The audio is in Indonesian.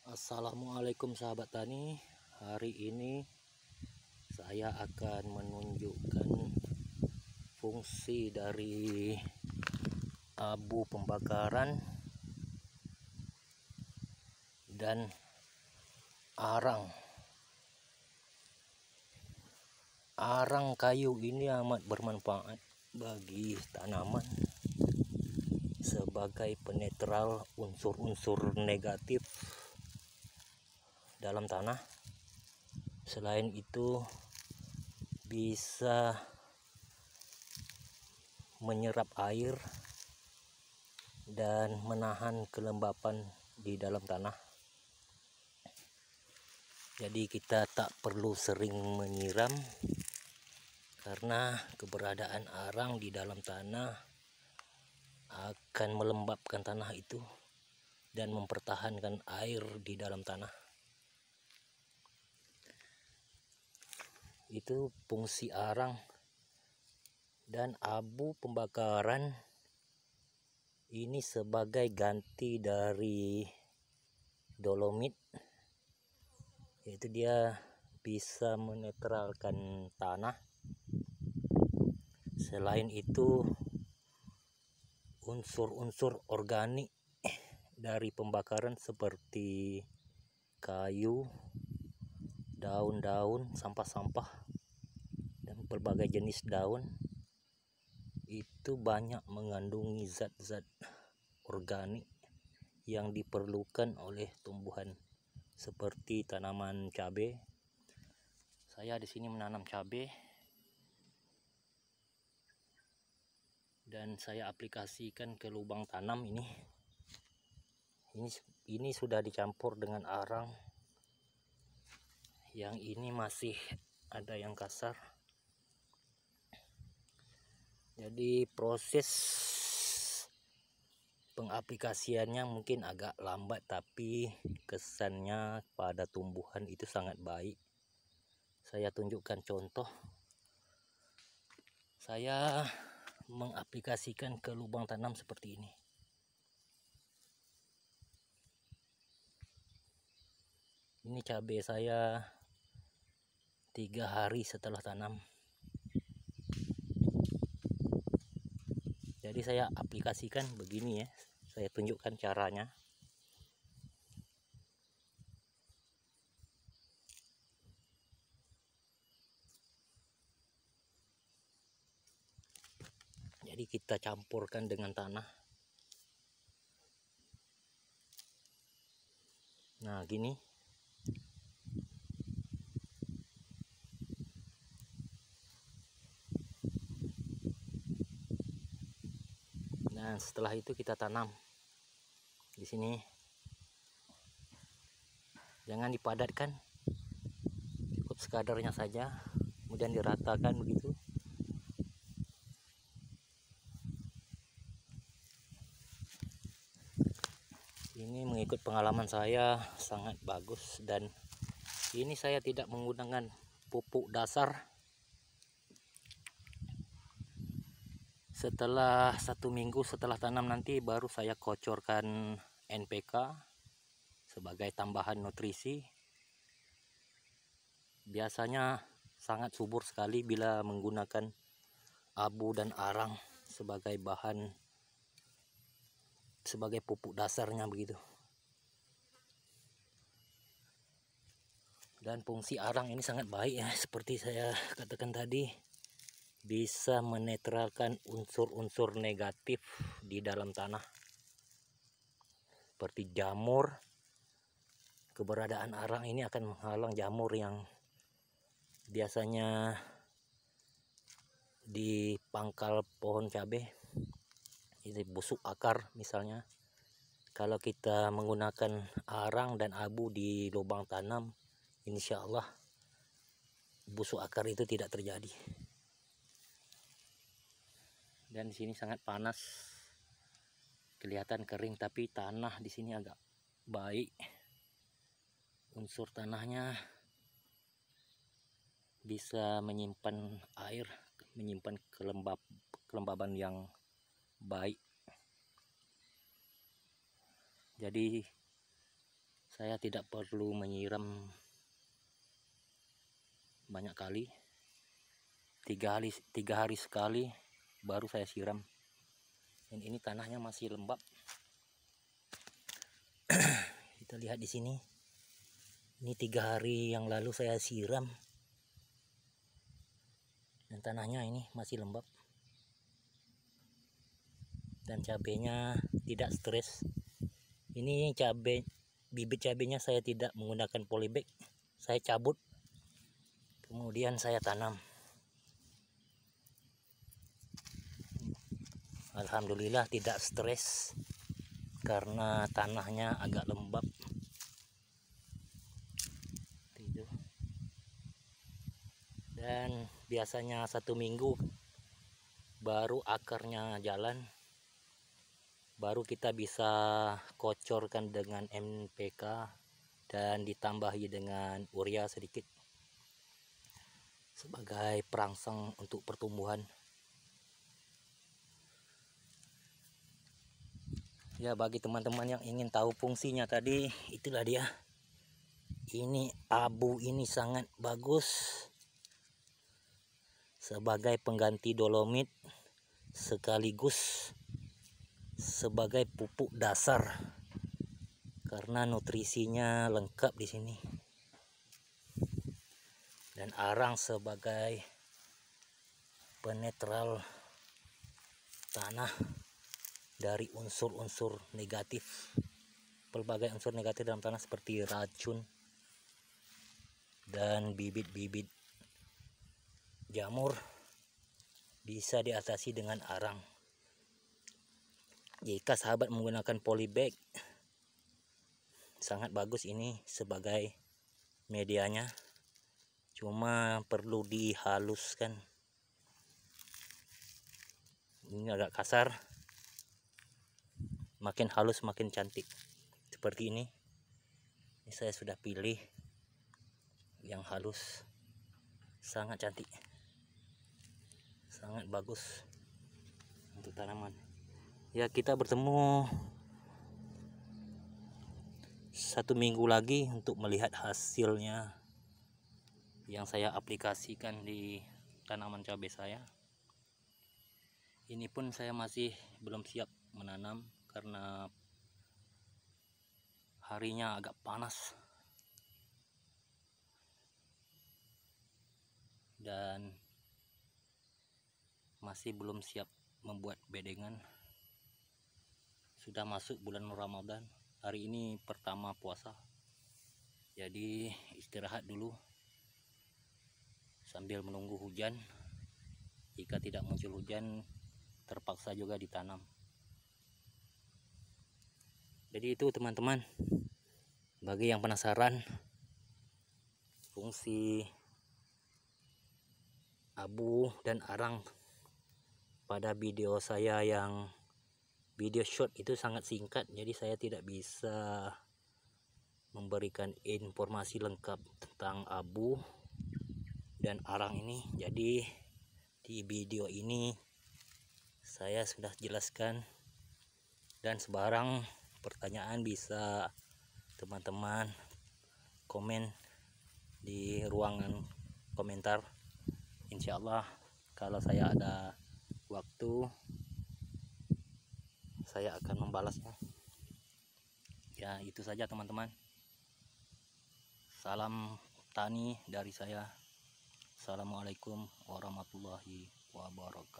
Assalamualaikum sahabat tani. Hari ini saya akan menunjukkan fungsi dari abu pembakaran dan arang. Arang kayu ini amat bermanfaat bagi tanaman sebagai penetral unsur-unsur negatif dalam tanah. Selain itu bisa menyerap air dan menahan kelembapan di dalam tanah. Jadi kita tak perlu sering menyiram karena keberadaan arang di dalam tanah akan melembabkan tanah itu dan mempertahankan air di dalam tanah. Itu fungsi arang. Dan abu pembakaran ini sebagai ganti dari dolomit, yaitu dia bisa menetralkan tanah. Selain itu unsur-unsur organik dari pembakaran seperti kayu, daun-daun, sampah-sampah, dan berbagai jenis daun itu banyak mengandungi zat-zat organik yang diperlukan oleh tumbuhan seperti tanaman cabai. Saya di sini menanam cabai dan saya aplikasikan ke lubang tanam ini. Ini sudah dicampur dengan arang. Yang ini masih ada yang kasar. Jadi proses pengaplikasiannya mungkin agak lambat, tapi kesannya pada tumbuhan itu sangat baik. Saya tunjukkan contoh. Saya mengaplikasikan ke lubang tanam seperti ini. Ini cabai saya 3 hari setelah tanam. Jadi saya aplikasikan begini ya. Saya tunjukkan caranya. Jadi kita campurkan dengan tanah. Nah, gini. Nah, setelah itu kita tanam di sini. Jangan dipadatkan, cukup sekadarnya saja, kemudian diratakan begitu. Ini mengikut pengalaman saya sangat bagus, dan ini saya tidak menggunakan pupuk dasar. Setelah 1 minggu setelah tanam nanti baru saya kocorkan NPK sebagai tambahan nutrisi. Biasanya sangat subur sekali bila menggunakan abu dan arang sebagai bahan, sebagai pupuk dasarnya begitu. Dan fungsi arang ini sangat baik ya, seperti saya katakan tadi, bisa menetralkan unsur-unsur negatif di dalam tanah seperti jamur. Keberadaan arang ini akan menghalang jamur yang biasanya di pangkal pohon cabai, ini busuk akar misalnya. Kalau kita menggunakan arang dan abu di lubang tanam, insya Allah busuk akar itu tidak terjadi. Dan di sini sangat panas, kelihatan kering, tapi tanah di sini agak baik. Unsur tanahnya bisa menyimpan air, menyimpan kelembaban yang baik. Jadi Saya tidak perlu menyiram banyak kali, 3 hari sekali baru saya siram. Dan ini tanahnya masih lembab. Kita lihat di sini, ini 3 hari yang lalu saya siram dan tanahnya ini masih lembab, dan cabenya tidak stres. Ini cabai, bibit cabenya saya tidak menggunakan polybag, saya cabut kemudian saya tanam. Alhamdulillah tidak stres karena tanahnya agak lembab. Dan biasanya 1 minggu baru akarnya jalan, baru kita bisa kocorkan dengan NPK dan ditambahi dengan urea sedikit sebagai perangsang untuk pertumbuhan. Ya, bagi teman-teman yang ingin tahu fungsinya tadi, itulah dia. Ini abu ini sangat bagus sebagai pengganti dolomit, sekaligus sebagai pupuk dasar karena nutrisinya lengkap di sini. Dan arang sebagai penetral tanah dari unsur-unsur negatif, pelbagai unsur negatif dalam tanah seperti racun dan bibit-bibit jamur bisa diatasi dengan arang. Jika sahabat menggunakan polybag, sangat bagus ini sebagai medianya, cuma perlu dihaluskan. Ini agak kasar, makin halus makin cantik. Seperti ini saya sudah pilih yang halus, sangat cantik, sangat bagus untuk tanaman. Ya, kita bertemu 1 minggu lagi untuk melihat hasilnya yang saya aplikasikan di tanaman cabai saya. Ini pun saya masih belum siap menanam karena harinya agak panas dan masih belum siap membuat bedengan. Sudah masuk bulan Ramadan, hari ini pertama puasa, jadi istirahat dulu sambil menunggu hujan. Jika tidak muncul hujan, terpaksa juga ditanam. Jadi itu teman-teman, bagi yang penasaran fungsi abu dan arang pada video saya yang video short itu sangat singkat, jadi saya tidak bisa memberikan informasi lengkap tentang abu dan arang ini. Jadi di video ini saya sudah jelaskan, dan sebarang pertanyaan bisa teman-teman komen di ruangan komentar. Insya Allah kalau saya ada waktu, saya akan membalasnya. Ya, itu saja teman-teman. Salam tani dari saya. Assalamualaikum warahmatullahi wabarakatuh.